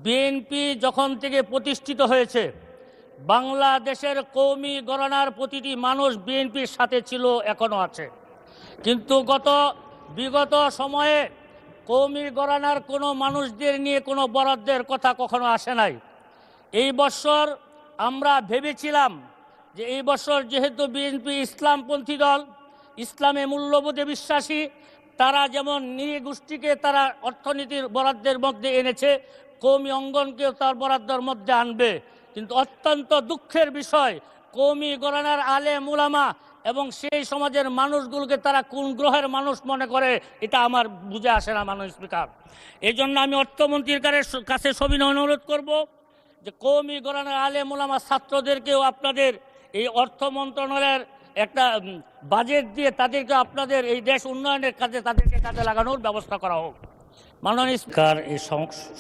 BNP যখন থেকে প্রতিষ্ঠিত হয়েছে, বাংলাদেশের কওমি গণনার প্রতিটি মানুষ বিএনপির সাথে ছিল, এখনো আছে। কিন্তু বিগত সময়ে কওমি গণনার কোনো মানুষদের নিয়ে কোনো বরাদ্দের কথা কখনো আসে নাই। এই বছর আমরা ভেবেছিলাম যে এই বছর যেহেতু বিএনপি ইসলামপন্থী দল, ইসলামে মূল্যবোধে বিশ্বাসী, তারা যেমন নৃগোষ্ঠীকে তারা অর্থনীতির বরাদ্দের মধ্যে এনেছে, কওমি অঙ্গনকেও তার বরাদ্দের মধ্যে আনবে। কিন্তু অত্যন্ত দুঃখের বিষয়, কওমি গণনার আলেম উলামা এবং সেই সমাজের মানুষগুলোকে তারা কোন গ্রহের মানুষ মনে করে, এটা আমার বুঝে আসে না মাননীয় স্পিকার। এই জন্য আমি অর্থমন্ত্রীর কাছে সবিনয় অনুরোধ করব যে কওমি গণনার আলেম উলামা ছাত্রদেরকেও আপনাদের এই অর্থ মন্ত্রণালয়ের একটা বাজেট দিয়ে তাদেরকে আপনাদের এই দেশ উন্নয়নের কাজে তাদেরকে কাজে লাগানোর ব্যবস্থা করা হোক। মাননীয় স্পিকার, এই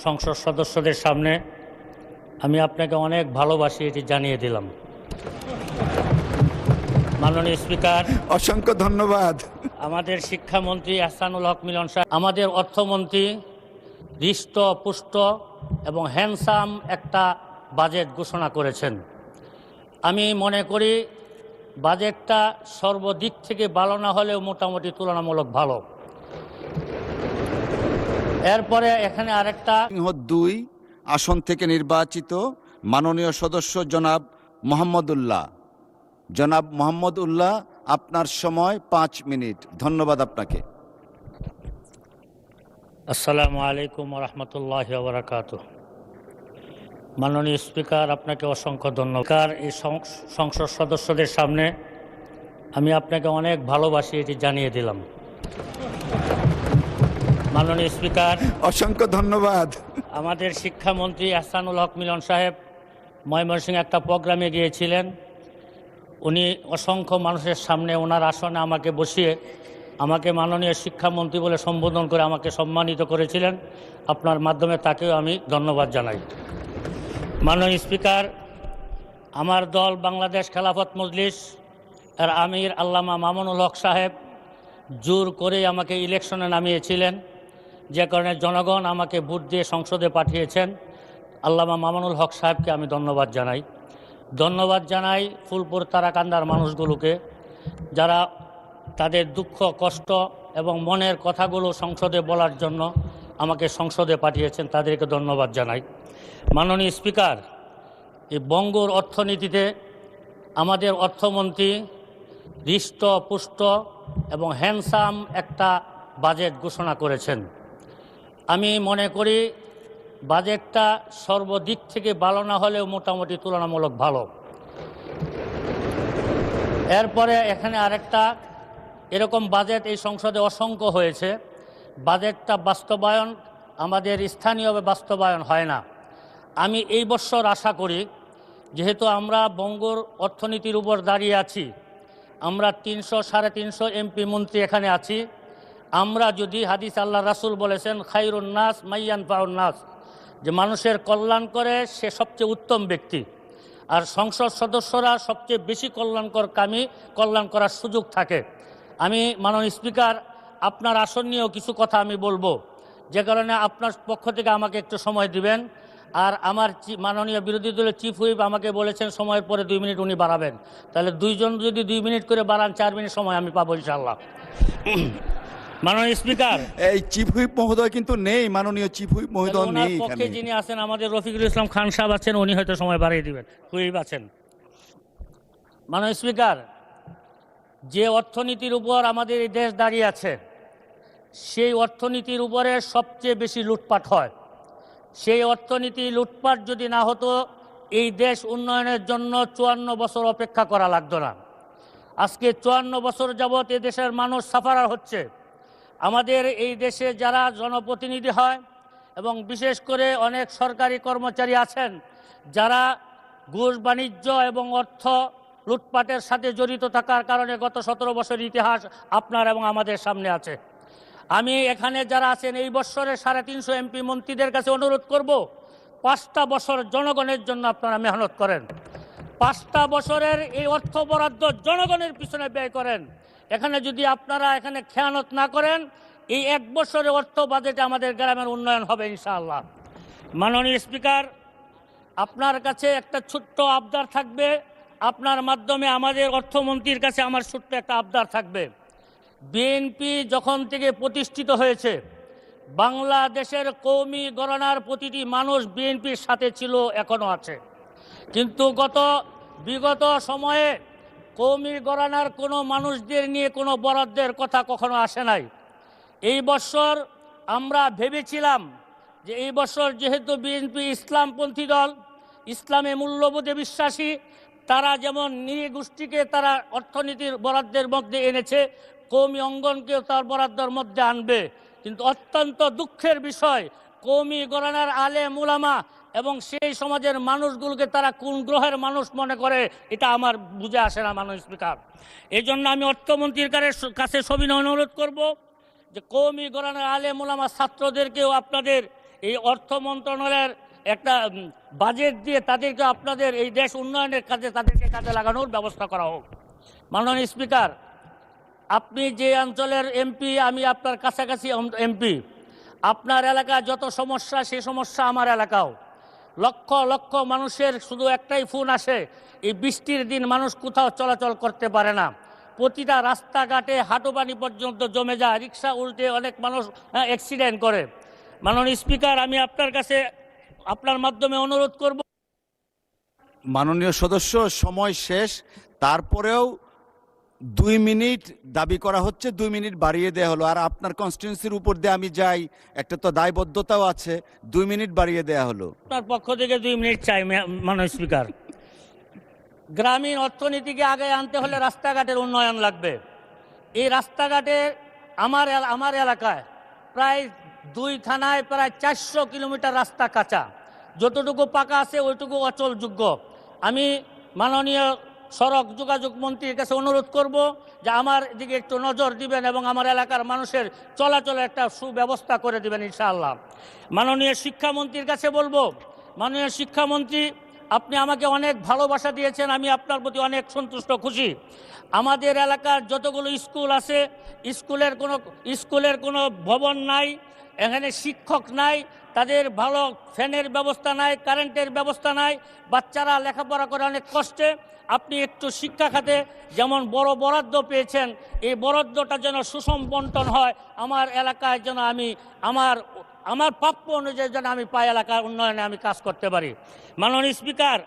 সংসদ সদস্যদের সামনে আমি আপনাকে অনেক ভালোবাসি এটি জানিয়ে দিলাম। মাননীয় স্পিকার, অসংখ্য ধন্যবাদ। আমাদের শিক্ষামন্ত্রী আহসানুল হক মিলন সাহেব, আমাদের অর্থমন্ত্রী হৃষ্টপুষ্ট এবং হ্যান্ডসাম একটা বাজেট ঘোষণা করেছেন। আমি মনে করি বাজেটটা সর্বদিক থেকে ভালো না হলেও মোটামুটি তুলনামূলক ভালো। এরপরে এখানে আরেকটা 2 আসন থেকে নির্বাচিত মাননীয় সদস্য জনাব মোহাম্মদ উল্লাহ, আপনার সময় 5 মিনিট। ধন্যবাদ আপনাকে। আসসালামু আলাইকুম ওয়া রাহমাতুল্লাহি ওয়া বারাকাতুহু। মাননীয় স্পিকার, আপনাকে অসংখ্য ধন্যবাদ। এই সংসদ সদস্যদের সামনে আমি আপনাকে অনেক ভালোবাসি এটি জানিয়ে দিলাম। মাননীয় স্পিকার, অসংখ্য ধন্যবাদ। আমাদের শিক্ষামন্ত্রী আহসানুল হক মিলন সাহেব ময়মনসিংহে একটা প্রোগ্রামে গিয়েছিলেন। উনি অসংখ্য মানুষের সামনে ওনার আসনে আমাকে বসিয়ে আমাকে মাননীয় শিক্ষামন্ত্রী বলে সম্বোধন করে আমাকে সম্মানিত করেছিলেন। আপনার মাধ্যমে তাকেও আমি ধন্যবাদ জানাই। মাননীয় স্পিকার, আমার দল বাংলাদেশ খেলাফত মজলিস এর আমির আল্লামা মামুনুল হক সাহেব জোর করে আমাকে ইলেকশনে নামিয়েছিলেন, যে কারণে জনগণ আমাকে ভোট দিয়ে সংসদে পাঠিয়েছেন। আল্লামা মামুনুল হক সাহেবকে আমি ধন্যবাদ জানাই ফুলপুর তারাকান্দার মানুষগুলোকে, যারা তাদের দুঃখ কষ্ট এবং মনের কথাগুলো সংসদে বলার জন্য আমাকে সংসদে পাঠিয়েছেন, তাদেরকে ধন্যবাদ জানাই। মাননীয় স্পিকার, এই বঙ্গর অর্থনীতিতে আমাদের অর্থমন্ত্রী হৃষ্টপুষ্ট এবং হ্যান্ডসাম একটা বাজেট ঘোষণা করেছেন। আমি মনে করি বাজেটটা সর্বদিক থেকে ভালো না হলেও মোটামুটি তুলনামূলক ভালো। এরপরে এখানে আরেকটা এরকম বাজেট এই সংসদে অসংখ্য হয়েছে। বাজেটটা বাস্তবায়ন আমাদের স্থানীয়ভাবে বাস্তবায়ন হয় না। আমি এই বছর আশা করি, যেহেতু আমরা বঙ্গর অর্থনীতির উপর দাঁড়িয়ে আছি, আমরা 300-350 এমপি মন্ত্রী এখানে আছি, আমরা যদি হাদিস আল্লাহ রাসূল বলেছেন খায়রুন নাস মাইয়ানফাউন নাস, যে মানুষের কল্যাণ করে সে সবচেয়ে উত্তম ব্যক্তি, আর সংসদ সদস্যরা সবচেয়ে বেশি কল্যাণ করার সুযোগ থাকে। আমি মাননীয় স্পিকার, আপনার আসন নিয়েও কিছু কথা আমি বলবো, যে কারণে আপনার পক্ষ থেকে আমাকে একটু সময় দিবেন। আর আমার মাননীয় বিরোধী দলের চিফ হুইপ আমাকে বলেছেন সময়ের পরে 2 মিনিট উনি বাড়াবেন, তাহলে দুইজন যদি 2 মিনিট করে বাড়ান 4 মিনিট সময় আমি পাবো ইনশাআল্লাহ। মাননীয় স্পিকার, এই চিফ হুইপ মহোদয় কিন্তু নেই, মাননীয় চিফ হুইপ মহোদয় নেই পক্ষে এখানে। যিনি আছেন আমাদের রফিকুল ইসলাম খান সাহেব আছেন, উনি হয়তো সময় বাড়িয়ে দিবেন, হুইপ আছেন। মাননীয় স্পিকার, যে অর্থনীতির উপর আমাদের এই দেশ দাঁড়িয়ে আছে, সেই অর্থনীতির উপরে সবচেয়ে বেশি লুটপাট হয়। সেই অর্থনীতি লুটপাট যদি না হতো, এই দেশ উন্নয়নের জন্য 54 বছর অপেক্ষা করা লাগতো না। আজকে 54 বছর যাবৎ এ দেশের মানুষ সাফারার হচ্ছে। আমাদের এই দেশে যারা জনপ্রতিনিধি হয় এবং বিশেষ করে অনেক সরকারি কর্মচারী আছেন, যারা ঘুষ বাণিজ্য এবং অর্থ লুটপাটের সাথে জড়িত থাকার কারণে গত 17 বছরের ইতিহাস আপনার এবং আমাদের সামনে আছে। আমি এখানে যারা আছেন এই বছরের 350 এমপি মন্ত্রীদের কাছে অনুরোধ করব, 5টা বছর জনগণের জন্য আপনারা মেহনত করেন। 5টা বছরের এই অর্থ বরাদ্দ জনগণের পিছনে ব্যয় করেন। এখানে যদি আপনারা এখানে খেয়ানত না করেন, এই 1 বছরের অর্থ বাজেটে আমাদের গ্রামের উন্নয়ন হবে ইনশাআল্লাহ। মাননীয় স্পিকার, আপনার কাছে একটা ছোট্ট আবদার থাকবে, আপনার মাধ্যমে আমাদের অর্থমন্ত্রীর কাছে আমার ছোট্ট একটা আবদার থাকবে। বিএনপি যখন থেকে প্রতিষ্ঠিত হয়েছে, বাংলাদেশের কওমি গণনার প্রতিটি মানুষ বিএনপির সাথে ছিল, এখনও আছে। কিন্তু বিগত সময়ে কওমি গণনার কোনো মানুষদের নিয়ে কোনো বরাদ্দের কথা কখনো আসে নাই। এই বছর আমরা ভেবেছিলাম যে এই বছর যেহেতু বিএনপি ইসলামপন্থী দল, ইসলামে মূল্যবোধে বিশ্বাসী, তারা যেমন নৃগোষ্ঠীকে তারা অর্থনীতির বরাদ্দের মধ্যে এনেছে, কওমি অঙ্গনকেও তার বরাদ্দের মধ্যে আনবে। কিন্তু অত্যন্ত দুঃখের বিষয়, কওমি গণনার আলেম উলামা এবং সেই সমাজের মানুষগুলোকে তারা কোন গ্রহের মানুষ মনে করে, এটা আমার বুঝে আসে না মাননীয় স্পিকার। এই জন্য আমি অর্থমন্ত্রীর কাছে সবিনয় অনুরোধ করব যে কওমি গণনার আলেম উলামা ছাত্রদেরকেও আপনাদের এই অর্থ মন্ত্রণালয়ের একটা বাজেট দিয়ে তাদেরকে আপনাদের এই দেশ উন্নয়নের কাজে তাদেরকে কাজে লাগানোর ব্যবস্থা করা হোক। মাননীয় স্পিকার, আপনি যে অঞ্চলের এমপি, আমি আপনার কাছাকাছি এমপি। আপনার এলাকায় যত সমস্যা, সেই সমস্যা আমার এলাকাও। লক্ষ লক্ষ মানুষের শুধু একটাই ফোন আসে, এই বৃষ্টির দিন মানুষ কোথাও চলাচল করতে পারে না। প্রতিটা রাস্তাঘাটে হাঁটুপানি পর্যন্ত জমে যায়, রিক্সা উল্টে অনেক মানুষ অ্যাক্সিডেন্ট করে। মাননীয় স্পিকার, আমি আপনার কাছে আপনার মাধ্যমে অনুরোধ করব। মাননীয় সদস্য, সময় শেষ, তারপরেও 2 মিনিট দাবি করা হচ্ছে, 2 মিনিট বাড়িয়ে দেওয়া হলো। আর আপনার কনস্টিটিউন্সির উপর দিয়ে আমি যাই, একটা তো দায়বদ্ধতাও আছে, 2 মিনিট বাড়িয়ে দেওয়া হলো। আপনার পক্ষ থেকে 2 মিনিট চাই মাননীয় স্পিকার। গ্রামীণ অর্থনীতিকে আগে আনতে হলে রাস্তাঘাটের উন্নয়ন লাগবে। এই রাস্তাঘাটে আমার এলাকায় প্রায় 2 থানায় প্রায় 400 কিলোমিটার রাস্তা কাঁচা, যতটুকু পাকা আছে ওইটুকু অচলযোগ্য। আমি মাননীয় সড়ক যোগাযোগ মন্ত্রীর কাছে অনুরোধ করব যে আমার দিকে একটু নজর দিবেন এবং আমার এলাকার মানুষের চলাচলের একটা সুব্যবস্থা করে দিবেন ইনশাআল্লাহ। মাননীয় শিক্ষামন্ত্রীর কাছে বলবো, মাননীয় শিক্ষামন্ত্রী, আপনি আমাকে অনেক ভালোবাসা দিয়েছেন, আমি আপনার প্রতি অনেক সন্তুষ্ট, খুশি। আমাদের এলাকার যতগুলো স্কুল আছে, স্কুলের কোনো ভবন নাই, এখানে শিক্ষক নাই, তাদের ভালো ফ্যানের ব্যবস্থা নাই, কারেন্টের ব্যবস্থা নাই, বাচ্চারা লেখাপড়া করে অনেক কষ্টে। আপনি একটু শিক্ষা খাতে যেমন বড় বরাদ্দ পেয়েছেন, এই বরাদ্দটা যেন সুষম বন্টন হয়, আমার এলাকায় যেন আমি আমার প্রাপ্য অনুযায়ী যেন আমি পাই, এলাকার উন্নয়নে আমি কাজ করতে পারি। মাননীয় স্পিকার,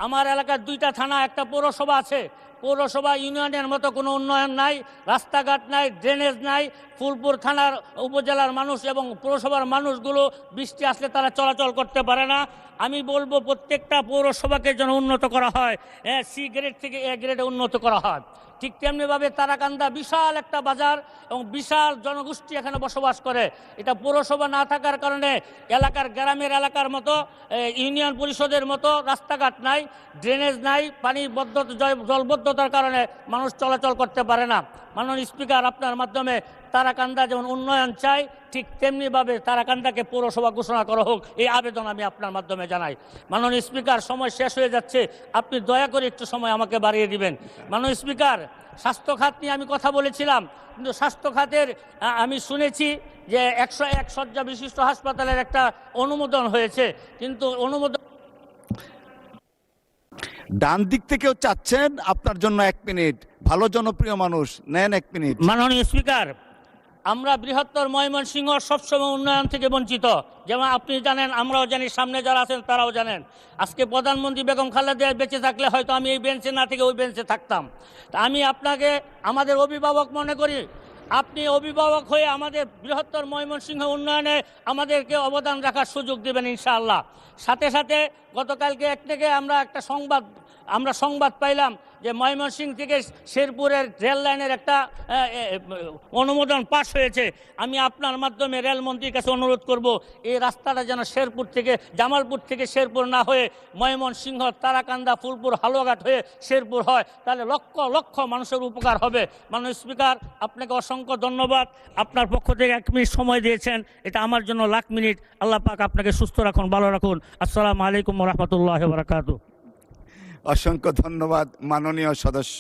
আমার এলাকার 2টা থানা, একটা পৌরসভা আছে। পৌরসভা ইউনিয়নের মতো কোনো উন্নয়ন নাই, রাস্তাঘাট নাই, ড্রেনেজ নাই। ফুলপুর থানার উপজেলার মানুষ এবং পৌরসভার মানুষগুলো বৃষ্টি আসলে তারা চলাচল করতে পারে না। আমি বলবো প্রত্যেকটা পৌরসভাকে যেন উন্নত করা হয়, সি গ্রেড থেকে এ গ্রেডে উন্নত করা হয়। ঠিক তেমনিভাবে তারাকান্দা বিশাল একটা বাজার এবং বিশাল জনগোষ্ঠী এখানে বসবাস করে। এটা পৌরসভা না থাকার কারণে গ্রামের এলাকার মতো ইউনিয়ন পরিষদের মতো রাস্তাঘাট নাই, ড্রেনেজ নাই, জলবদ্ধতার কারণে মানুষ চলাচল করতে পারে না। মাননীয় স্পিকার, আপনার মাধ্যমে তারাকান্দা যেমন উন্নয়ন চাই, ঠিক তেমনিভাবে তারাকান্দাকে পৌরসভা ঘোষণা করা হোক, এই আবেদন আমি আপনার মাধ্যমে জানাই। মাননীয় স্পিকার, সময় শেষ হয়ে যাচ্ছে, আপনি দয়া করে একটু সময় আমাকে বাড়িয়ে দিবেন। মাননীয় স্পিকার, স্বাস্থ্য খাত নিয়ে আমি কথা বলেছিলাম, কিন্তু স্বাস্থ্য খাতের আমি শুনেছি যে 101 শয্যা বিশিষ্ট হাসপাতালের একটা অনুমোদন হয়েছে, কিন্তু অনুমোদন ডান দিক থেকেও চাচ্ছেন, আপনার জন্য 1 মিনিট। ভালো জনপ্রিয় মানুষ, নেন 1 মিনিট। মাননীয় স্পিকার, আমরা বৃহত্তর ময়মনসিংহ সবসময় উন্নয়ন থেকে বঞ্চিত, যেমন আপনি জানেন, আমরাও জানি, সামনে যারা আছেন তারাও জানেন। আজকে প্রধানমন্ত্রী বেগম খালেদা বেঁচে থাকলে হয়তো আমি এই বেঞ্চে না থেকে ওই বেঞ্চে থাকতাম। তা আমি আপনাকে আমাদের অভিভাবক মনে করি, আপনি অভিভাবক হয়ে আমাদের বৃহত্তর ময়মনসিংহ উন্নয়নে আমাদেরকে অবদান রাখার সুযোগ দেবেন ইনশাআল্লাহ। সাথে সাথে গতকালকে আমরা সংবাদ পাইলাম যে ময়মনসিংহ থেকে শেরপুরের রেল লাইনের একটা অনুমোদন পাস হয়েছে। আমি আপনার মাধ্যমে রেলমন্ত্রীর কাছে অনুরোধ করব, এই রাস্তাটা যেন জামালপুর থেকে শেরপুর না হয়ে ময়মনসিংহ, তারাকান্দা, ফুলপুর, হালুয়াঘাট হয়ে শেরপুর হয়, তাহলে লক্ষ লক্ষ মানুষের উপকার হবে। মাননীয় স্পিকার, আপনাকে অসংখ্য ধন্যবাদ। আপনার পক্ষ থেকে 1 মিনিট সময় দিয়েছেন, এটা আমার জন্য লাখ মিনিট। আল্লাহ পাক আপনাকে সুস্থ রাখুন, ভালো রাখুন। আসসালামু আলাইকুম ওয়া রাহমাতুল্লাহি ওয়া বারাকাতুহু। অসংখ্য ধন্যবাদ মাননীয় সদস্য।